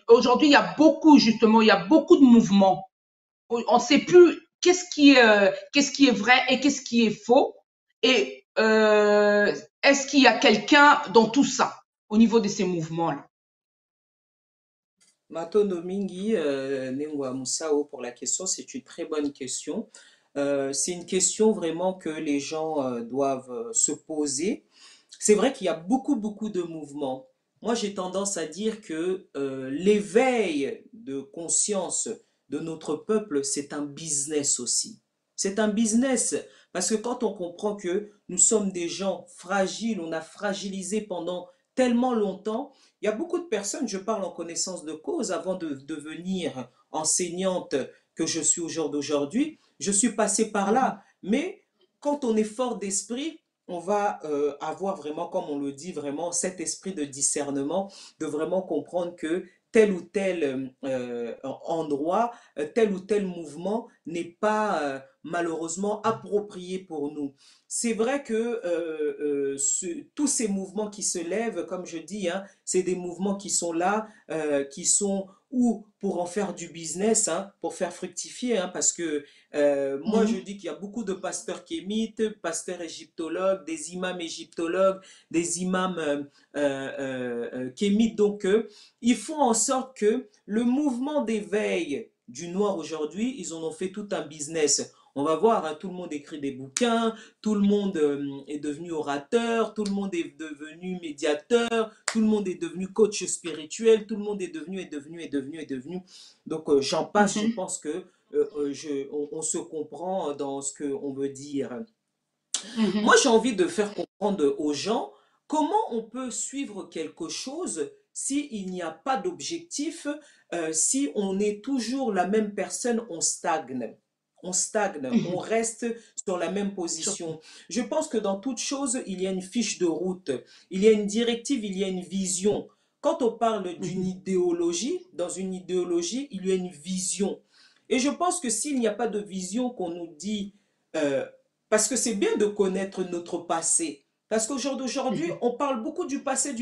Aujourd'hui, il y a beaucoup de mouvements. On ne sait plus qu'est-ce qui est vrai et qu'est-ce qui est faux. Et est-ce qu'il y a quelqu'un dans tout ça au niveau de ces mouvements-là? Matono Mingi Nengwa Moussao pour la question, c'est une très bonne question. C'est une question vraiment que les gens doivent se poser. C'est vrai qu'il y a beaucoup de mouvements. Moi, j'ai tendance à dire que l'éveil de conscience de notre peuple, c'est un business aussi. C'est un business parce que quand on comprend que nous sommes des gens fragiles, on a fragilisé pendant tellement longtemps, il y a beaucoup de personnes, je parle en connaissance de cause, avant de devenir enseignante que je suis au jour d'aujourd'hui, je suis passé par là. Mais quand on est fort d'esprit, on va avoir vraiment, comme on le dit, vraiment cet esprit de discernement, de vraiment comprendre que tel ou tel endroit, tel ou tel mouvement n'est pas malheureusement approprié pour nous. C'est vrai que tous ces mouvements qui se lèvent, comme je dis, hein, c'est des mouvements qui sont là, qui sont ou pour en faire du business, hein, pour faire fructifier, hein, parce que moi je dis qu'il y a beaucoup de pasteurs kémites, pasteurs égyptologues, des imams égyptologues, des imams kémites, donc ils font en sorte que le mouvement d'éveil du noir aujourd'hui, ils en ont fait tout un business. On va voir, hein, tout le monde écrit des bouquins, tout le monde est devenu orateur, tout le monde est devenu médiateur, tout le monde est devenu coach spirituel, tout le monde est devenu. Donc j'en passe, je pense que on se comprend dans ce qu'on veut dire. Moi, j'ai envie de faire comprendre aux gens comment on peut suivre quelque chose s'il n'y a pas d'objectif, si on est toujours la même personne, on stagne. On reste sur la même position. Je pense que dans toute chose, il y a une fiche de route, il y a une directive, il y a une vision. Quand on parle d'une idéologie, dans une idéologie, il y a une vision. Et je pense que s'il n'y a pas de vision qu'on nous dit, parce que c'est bien de connaître notre passé, parce qu'au jour d'aujourd'hui, on parle beaucoup du passé,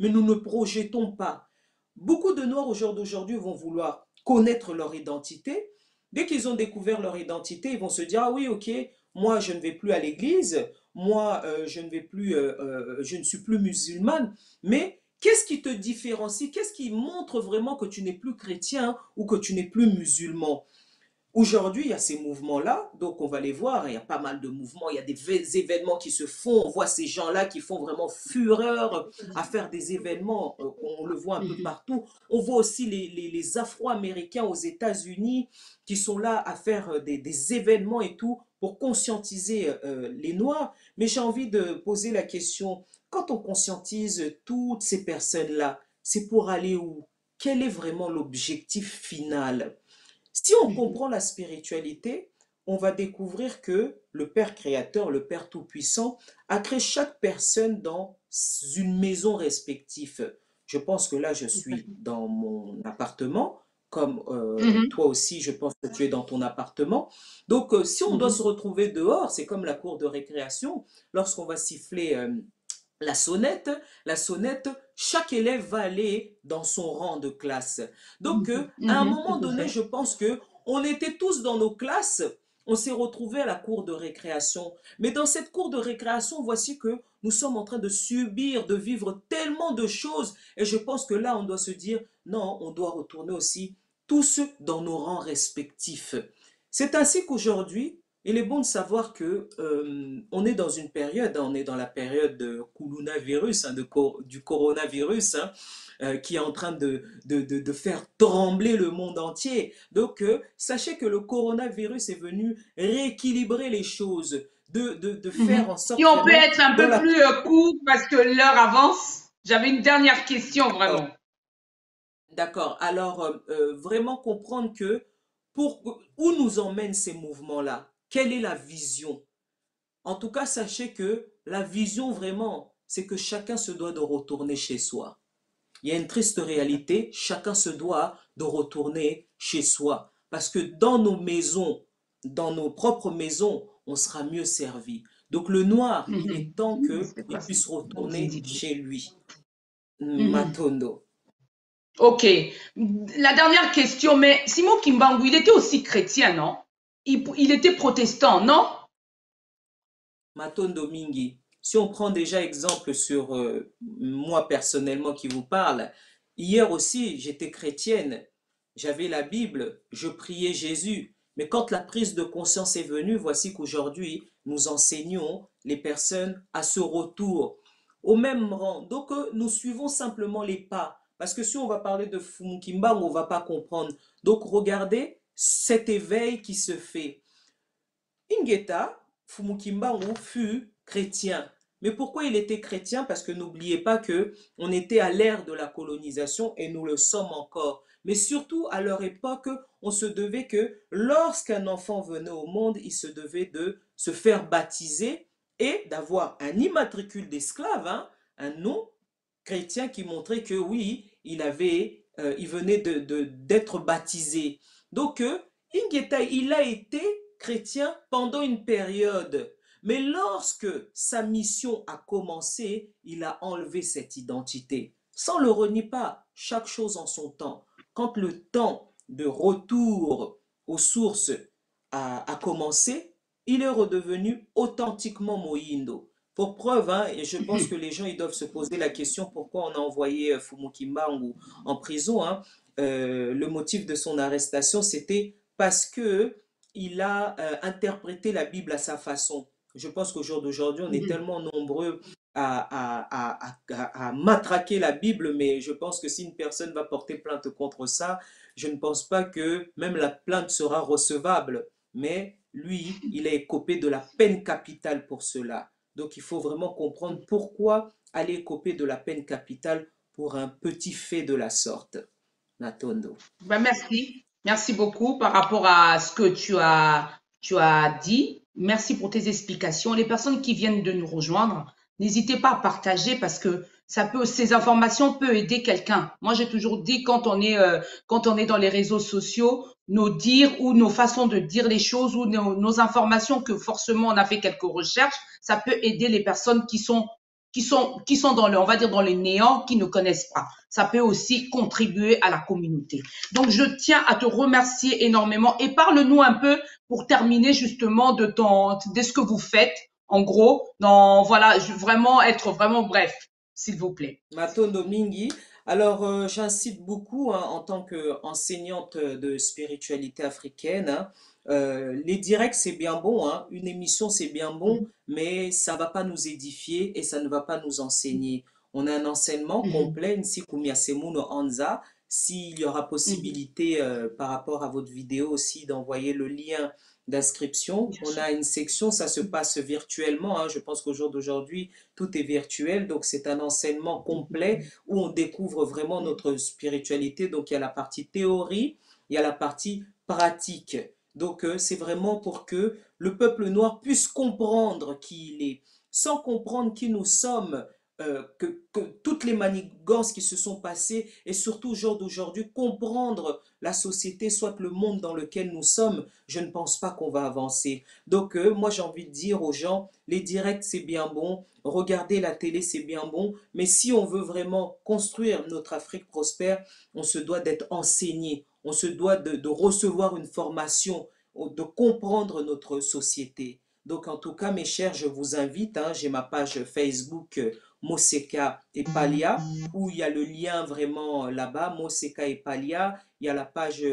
mais nous ne projetons pas. Beaucoup de Noirs au jour d'aujourd'hui vont vouloir connaître leur identité. Dès qu'ils ont découvert leur identité, ils vont se dire, ah oui, ok, moi je ne vais plus à l'église, moi je ne suis plus musulmane, mais qu'est-ce qui te différencie? Qu'est-ce qui montre vraiment que tu n'es plus chrétien ou que tu n'es plus musulman? Aujourd'hui, il y a ces mouvements-là, donc on va les voir, il y a pas mal de mouvements, il y a des événements qui se font, on voit ces gens-là qui font vraiment fureur à faire des événements, on le voit un peu partout. On voit aussi les Afro-Américains aux États-Unis qui sont là à faire des événements et tout pour conscientiser les Noirs. Mais j'ai envie de poser la question, quand on conscientise toutes ces personnes-là, c'est pour aller où? Quel est vraiment l'objectif final? Si on comprend la spiritualité, on va découvrir que le Père créateur, le Père tout-puissant, a créé chaque personne dans une maison respective. Je pense que là, je suis dans mon appartement, comme toi aussi, je pense que tu es dans ton appartement. Donc, si on doit se retrouver dehors, c'est comme la cour de récréation, lorsqu'on va siffler la sonnette, chaque élève va aller dans son rang de classe. Donc, à un moment donné, je pense que on était tous dans nos classes, on s'est retrouvés à la cour de récréation. Mais dans cette cour de récréation, voici que nous sommes en train de subir, de vivre tellement de choses. Et je pense que là, on doit se dire, non, on doit retourner aussi tous dans nos rangs respectifs. C'est ainsi qu'aujourd'hui, il est bon de savoir que on est dans une période, on est dans la période de coronavirus, du coronavirus, qui est en train de faire trembler le monde entier. Donc, sachez que le coronavirus est venu rééquilibrer les choses, de faire en sorte Si on peut vraiment être un peu plus court parce que l'heure avance, j'avais une dernière question vraiment. D'accord. Alors, vraiment comprendre que où nous emmènent ces mouvements-là? Quelle est la vision? En tout cas, sachez que la vision vraiment, c'est que chacun se doit de retourner chez soi. Il y a une triste réalité, chacun se doit de retourner chez soi. Parce que dans nos maisons, dans nos propres maisons, on sera mieux servi. Donc le noir, il est temps qu'il puisse retourner chez lui. Matondo. Ok. La dernière question, mais Simon Kimbangu, il était aussi chrétien, non? Il était protestant, non? Matondo Mingi. Si on prend déjà exemple sur moi personnellement qui vous parle, hier aussi j'étais chrétienne, j'avais la Bible, je priais Jésus, mais quand la prise de conscience est venue, voici qu'aujourd'hui nous enseignons les personnes à ce retour au même rang. Donc nous suivons simplement les pas, parce que si on va parler de Fumukimba, on ne va pas comprendre. Donc regardez cet éveil qui se fait. Ingeta, Fumukimbangu fut chrétien. Mais pourquoi il était chrétien? Parce que n'oubliez pas que on était à l'ère de la colonisation et nous le sommes encore. Mais surtout, à leur époque, on se devait que lorsqu'un enfant venait au monde, il se devait de se faire baptiser et d'avoir un immatricule d'esclave, un nom chrétien qui montrait que oui, il venait d'être baptisé. Donc, Ingeta, il a été chrétien pendant une période. Mais lorsque sa mission a commencé, il a enlevé cette identité. Ça, on ne le renie pas, chaque chose en son temps. Quand le temps de retour aux sources a commencé, il est redevenu authentiquement Mohindo. Pour preuve, et je pense que les gens ils doivent se poser la question pourquoi on a envoyé Fumukimbangu en prison. Le motif de son arrestation, c'était parce que il a interprété la Bible à sa façon. Je pense qu'au jour d'aujourd'hui, on est tellement nombreux à matraquer la Bible, mais je pense que si une personne va porter plainte contre ça, je ne pense pas que même la plainte sera recevable. Mais lui, il est écopé de la peine capitale pour cela. Donc il faut vraiment comprendre pourquoi aller écoper de la peine capitale pour un petit fait de la sorte. Natondo. Ben merci. Merci beaucoup par rapport à ce que tu as dit. Merci pour tes explications. Les personnes qui viennent de nous rejoindre, n'hésitez pas à partager parce que ces informations peuvent aider quelqu'un. Moi, j'ai toujours dit quand on est dans les réseaux sociaux, nos dires ou nos façons de dire les choses ou nos informations que forcément on a fait quelques recherches, ça peut aider les personnes qui sont dans on va dire dans le néant, qui ne connaissent pas. Ça peut aussi contribuer à la communauté. Donc, je tiens à te remercier énormément et parle-nous un peu pour terminer justement de ce que vous faites. En gros, vraiment être vraiment bref, s'il vous plaît. Matondo Mingi. Alors, j'incite beaucoup hein, en tant qu'enseignante de spiritualité africaine. Hein, les directs, c'est bien bon, hein, une émission, c'est bien bon, Mhm. mais ça ne va pas nous édifier et ça ne va pas nous enseigner. On a un enseignement Mhm. complet, Nsikumia Semuno Anza. S'il y aura Mhm. possibilité par rapport à votre vidéo aussi d'envoyer le lien d'inscription, Bien on sûr. a une section, ça se passe virtuellement. Hein, je pense qu'au jour d'aujourd'hui, tout est virtuel, donc c'est un enseignement complet Mhm. où on découvre vraiment notre spiritualité. Donc il y a la partie théorie, il y a la partie pratique. Donc c'est vraiment pour que le peuple noir puisse comprendre qui il est, sans comprendre qui nous sommes, que toutes les manigances qui se sont passées et surtout au jour d'aujourd'hui, comprendre la société, soit le monde dans lequel nous sommes, je ne pense pas qu'on va avancer. Donc moi j'ai envie de dire aux gens, les directs c'est bien bon, regarder la télé c'est bien bon, mais si on veut vraiment construire notre Afrique prospère, on se doit d'être enseigné, on se doit de recevoir une formation, de comprendre notre société. Donc en tout cas mes chers, je vous invite, hein, j'ai ma page Facebook Moseka et Palia, où il y a le lien vraiment là-bas, Moseka et Palia. Il y a la page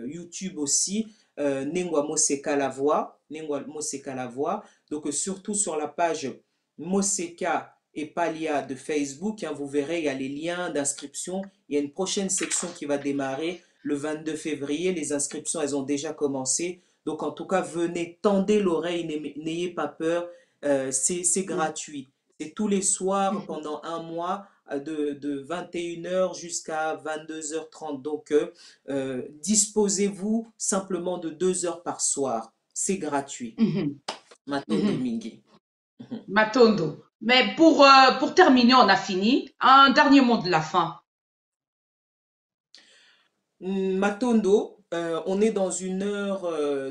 YouTube aussi, Nengwa Moseka la voix, Nengwa Moseka la voix. Donc surtout sur la page Moseka et Palia de Facebook, hein, vous verrez, il y a les liens d'inscription. Il y a une prochaine section qui va démarrer le 22 février. Les inscriptions, elles ont déjà commencé. Donc en tout cas, venez, tendez l'oreille, n'ayez pas peur. C'est gratuit. C'est tous les soirs Mhm. pendant un mois de 21h jusqu'à 22h30. Donc, disposez-vous simplement de 2 heures par soir. C'est gratuit. Mhm. Matondo Mhm. Mingi. Matondo. Mais pour terminer, on a fini. Un dernier mot de la fin. Matondo, on est dans une heure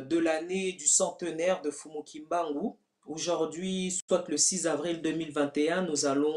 de l'année du centenaire de Fumukimbangu. Aujourd'hui, soit le 6 avril 2021, nous allons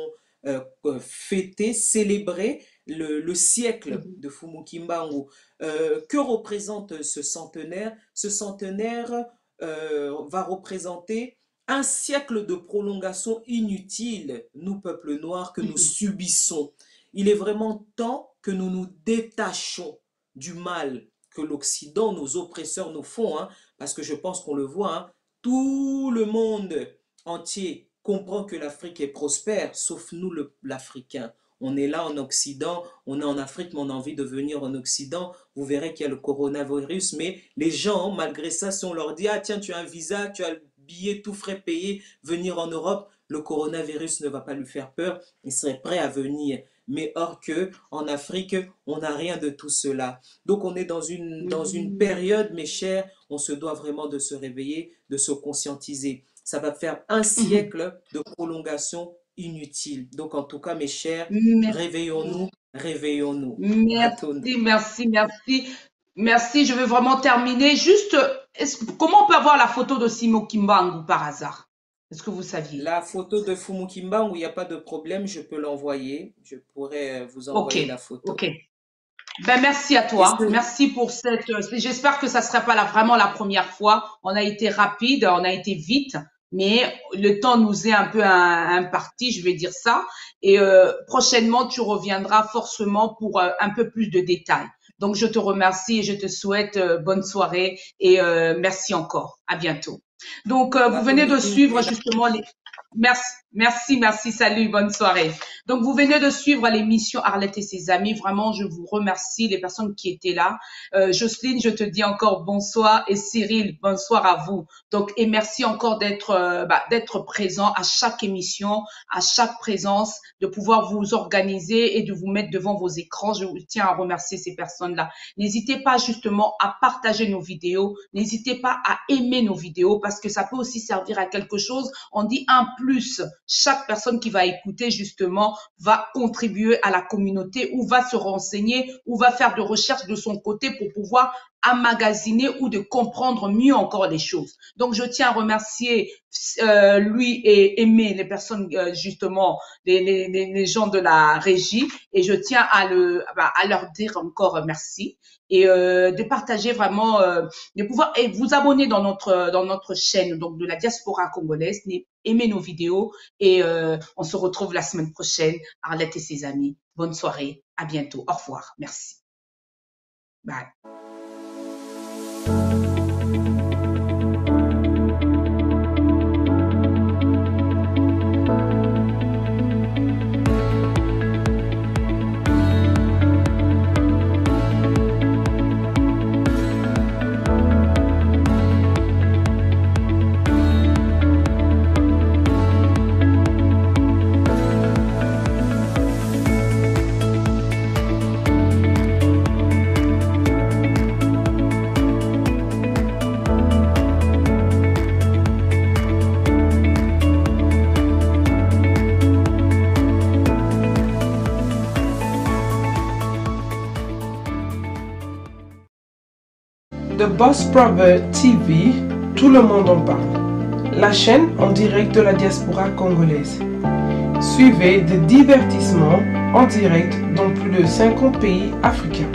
fêter, célébrer le siècle Mhm. de Fumukimbangu. Que représente ce centenaire? Ce centenaire va représenter un siècle de prolongation inutile, nous, peuple noir, que nous Mhm. subissons. Il est vraiment temps que nous nous détachons du mal que l'Occident, nos oppresseurs nous font, hein, parce que je pense qu'on le voit, hein, tout le monde entier comprend que l'Afrique est prospère, sauf nous, l'Africain. On est là en Occident, on est en Afrique, mais on a envie de venir en Occident. Vous verrez qu'il y a le coronavirus, mais les gens, malgré ça, si on leur dit, ah tiens, tu as un visa, tu as le billet, tout frais payé, venir en Europe, le coronavirus ne va pas lui faire peur, il serait prêt à venir. Mais or que en Afrique, on n'a rien de tout cela. Donc on est dans une Mhm. période, mes chers, on se doit vraiment de se réveiller, de se conscientiser. Ça va faire un Mhm. siècle de prolongation inutile. Donc en tout cas, mes chers, Merci. réveillons-nous, réveillons-nous. Matondo. Merci, merci, merci. Merci, je veux vraiment terminer. Juste, comment on peut avoir la photo de Simo Kimbangu par hasard? Est-ce que vous saviez? La photo de Fumukimba, où il n'y a pas de problème, je peux l'envoyer. Je pourrais vous Ok, envoyer la photo. ok. Ben, merci à Et toi. Merci pour cette. J'espère que ça ne sera pas vraiment la première fois. On a été rapide, on a été vite, mais le temps nous est un peu imparti, je vais dire ça. Et prochainement, tu reviendras forcément pour un peu plus de détails. Donc, je te remercie et je te souhaite bonne soirée et merci encore. À bientôt. Donc, vous venez Matondo de suivre Mingi, justement les. Merci, merci, merci. Salut, bonne soirée. Donc, vous venez de suivre l'émission Arlette et ses amis. Vraiment, je vous remercie, les personnes qui étaient là. Jocelyne, je te dis encore bonsoir et Cyril, bonsoir à vous. Donc, et merci encore d'être présent à chaque émission, à chaque présence, de pouvoir vous organiser et de vous mettre devant vos écrans. Je tiens à remercier ces personnes-là. N'hésitez pas justement à partager nos vidéos. N'hésitez pas à aimer nos vidéos parce que ça peut aussi servir à quelque chose. On dit un plus. Chaque personne qui va écouter justement va contribuer à la communauté ou va se renseigner ou va faire de recherches de son côté pour pouvoir emmagasiner ou de comprendre mieux encore les choses. Donc, je tiens à remercier lui et aimer les personnes justement, les gens de la régie et je tiens à leur dire encore merci et de partager vraiment, de pouvoir et vous abonner dans notre chaîne donc de la diaspora congolaise, aimer nos vidéos et on se retrouve la semaine prochaine. Arlette et ses amis. Bonne soirée. À bientôt. Au revoir. Merci. Bye. The Boss Brother TV, tout le monde en parle. La chaîne en direct de la diaspora congolaise. Suivez des divertissements en direct dans plus de 50 pays africains.